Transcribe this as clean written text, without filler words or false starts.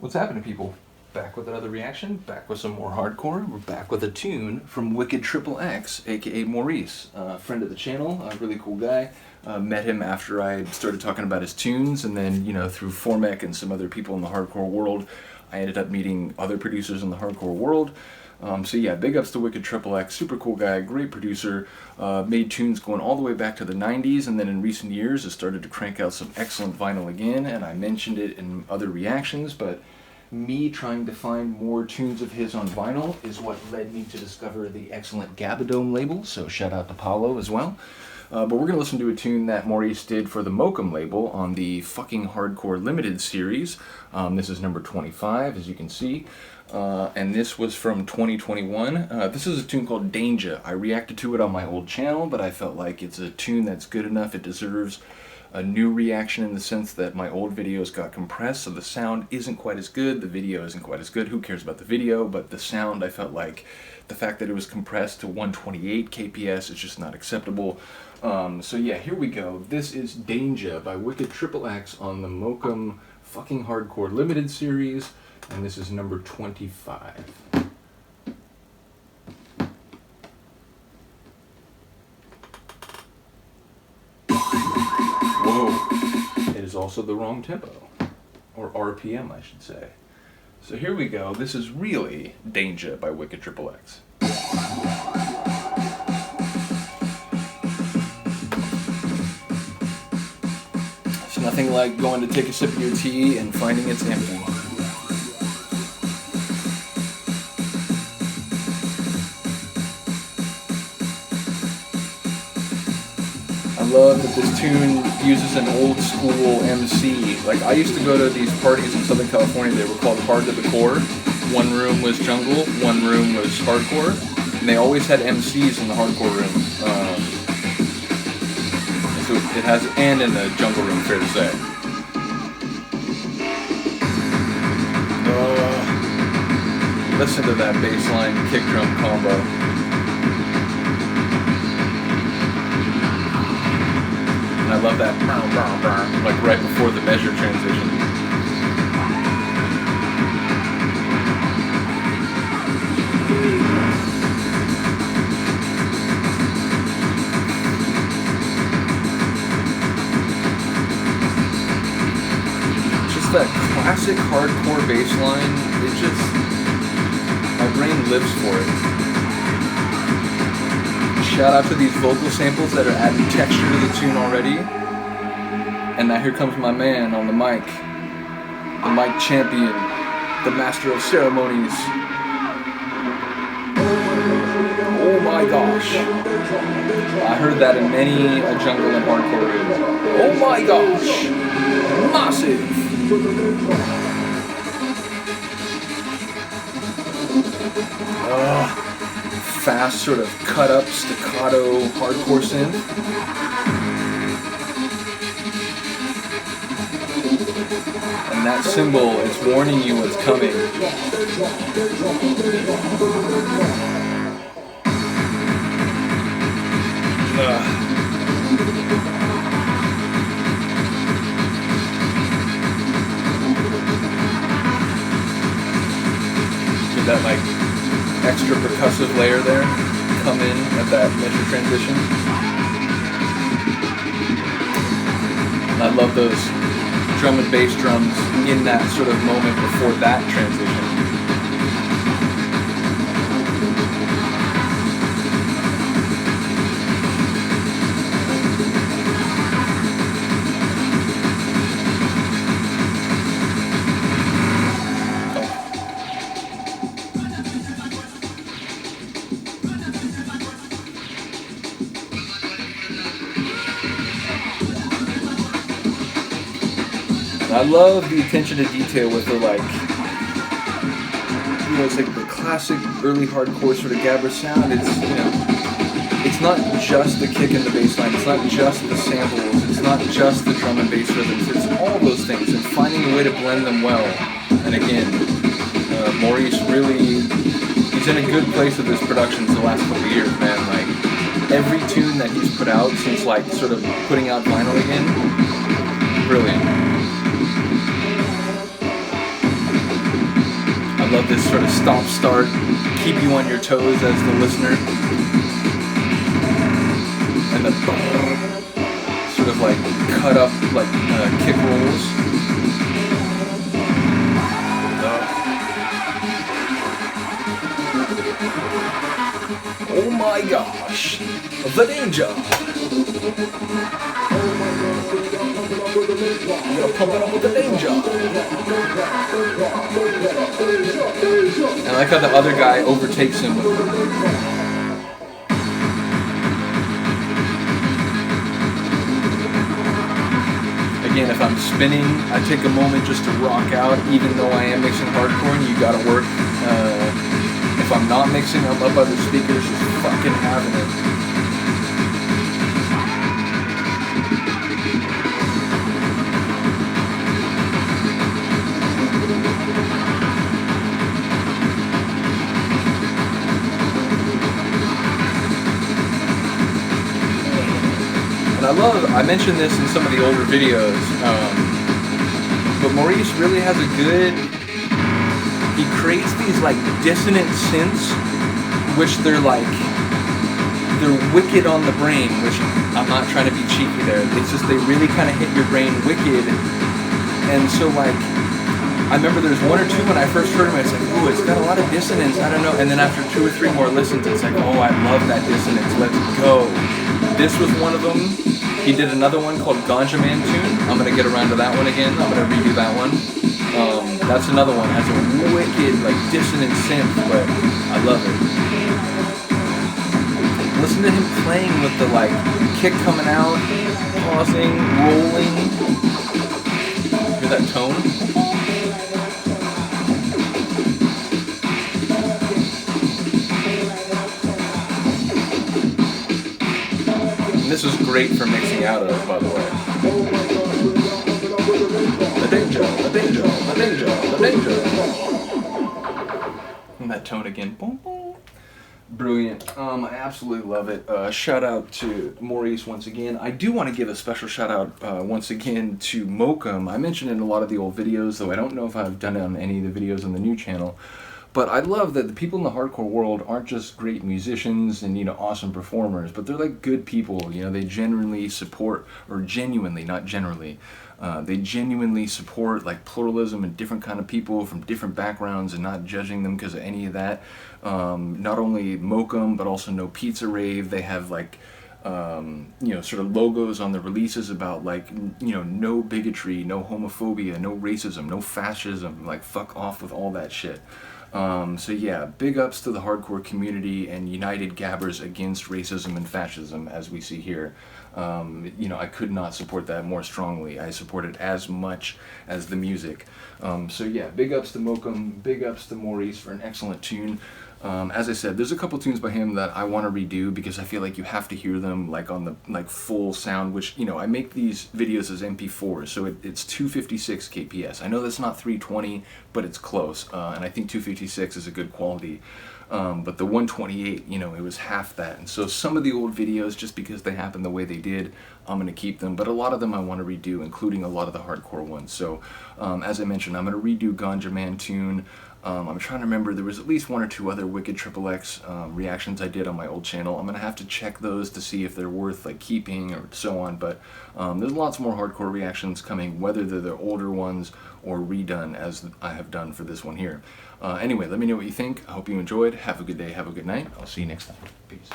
What's happening, people? Back with another reaction, back with some more hardcore. We're back with a tune from Wicked XXX, aka Maurice, friend of the channel, a really cool guy. Met him after I started talking about his tunes, and then, you know, through Formek and some other people in the hardcore world, I ended up meeting other producers in the hardcore world. So yeah, big ups to Wicked XXX, super cool guy, great producer, made tunes going all the way back to the 90s, and then in recent years has started to crank out some excellent vinyl again, and I mentioned it in other reactions, but me trying to find more tunes of his on vinyl is what led me to discover the excellent Gabber label, so shout out to Paulo as well. But we're going to listen to a tune that Maurice did for the Mokum label on the Fucking Hardcore Limited series. This is number 25, as you can see. And this was from 2021. This is a tune called Danga. I reacted to it on my old channel, but I felt like it's a tune that's good enough. It deserves a new reaction in the sense that my old videos got compressed, so the sound isn't quite as good, the video isn't quite as good. Who cares about the video? But the sound, I felt like the fact that it was compressed to 128 kps is just not acceptable. So yeah, here we go. This is Danga by Wicked XXX on the Mokum Fucking Hardcore Limited series, and this is number 25. Whoa, it is also the wrong tempo, or RPM I should say. So here we go, this is really Danga by Wicked XXX. It's nothing like going to take a sip of your tea and finding it's empty. I love that this tune uses an old school MC. Like, I used to go to these parties in Southern California, they were called Hard to the Core. One room was jungle, one room was hardcore, and they always had MCs in the hardcore room. So it has, and in the jungle room, fair to say. Listen to that bass line kick drum combo. I love that, like right before the measure transition. Just that classic hardcore bass line, it just, my brain lives for it. Shout out to these vocal samples that are adding texture to the tune already. And now here comes my man on the mic champion, the master of ceremonies. Oh my gosh. I heard that in many a jungle and hardcore room. Oh my gosh. Massive. Fast, sort of cut up, staccato, hardcore synth. And that cymbal is warning you what's coming. With that, like, extra percussive layer there, come in at that measure transition. And I love those drum and bass drums in that sort of moment before that transition. I love the attention to detail with the, like, you know, it's like the classic early hardcore sort of Gabber sound. It's, you know, it's not just the kick and the bass line, it's not just the samples, it's not just the drum and bass rhythms, it's all those things, and finding a way to blend them well. And again, Maurice really, he's in a good place with his productions the last couple of years, man. Like, every tune that he's put out since, like, sort of putting out vinyl again, brilliant. love this sort of stop-start, keep you on your toes as the listener. And the sort of like cut up like kick rolls. Oh my gosh, the danger. I'm gonna pump it up with the danger. I like how the other guy overtakes him. Again, if I'm spinning, I take a moment just to rock out, even though I am mixing hardcore and you gotta work. If I'm not mixing, I'm up by the speakers just fucking having it. And I mentioned this in some of the older videos, but Maurice really has a good, he creates these like dissonant synths, which they're wicked on the brain, which I'm not trying to be cheeky there, it's just they really kind of hit your brain wicked. And so like, I remember there's one or two when I first heard him, I was like, ooh, it's got a lot of dissonance, I don't know, and then after 2 or 3 more listens, it's like, oh, I love that dissonance, let's go. This was one of them. He did another one called Ganja Man Tune. I'm gonna get around to that one again. I'm gonna redo that one. That's another one. It has a wicked, like, dissonant synth, but I love it. Listen to him playing with the, like, kick coming out, pausing, rolling. Hear that tone? This is great for mixing out of, by the way. The danger, the danger, the danger, the danger. And that tone again. Boom, boom. Brilliant. I absolutely love it. Shout out to Maurice once again. I do want to give a special shout out once again to Mokum. I mentioned in a lot of the old videos, though I don't know if I've done it on any of the videos on the new channel. But I love that the people in the hardcore world aren't just great musicians and, you know, awesome performers, but they're like good people. You know, they genuinely support, or genuinely, not generally, they genuinely support like pluralism and different kind of people from different backgrounds and not judging them because of any of that. Not only Mokum, but also No Pizza Rave. They have like, you know, sort of logos on the releases about like, you know, no bigotry, no homophobia, no racism, no fascism, like fuck off with all that shit. So yeah, big ups to the hardcore community and united gabbers against racism and fascism, as we see here. You know, I could not support that more strongly. I support it as much as the music. So yeah, big ups to Mokum, big ups to Maurice for an excellent tune. As I said, there's a couple tunes by him that I want to redo because I feel like you have to hear them like on the like full sound, which, you know, I make these videos as MP4s, so it's 256 kps. I know that's not 320, but it's close, and I think 256 is a good quality. But the 128, you know, it was half that, and so some of the old videos, just because they happened the way they did, I'm going to keep them, but a lot of them I want to redo, including a lot of the hardcore ones. So, as I mentioned, I'm going to redo Ganja Man Tune. I'm trying to remember, there was at least 1 or 2 other Wicked XXX reactions I did on my old channel. I'm going to have to check those to see if they're worth like keeping or so on, but there's lots more hardcore reactions coming, whether they're the older ones or redone as I have done for this one here. Anyway, let me know what you think. I hope you enjoyed. Have a good day, have a good night. I'll see you next time. Peace.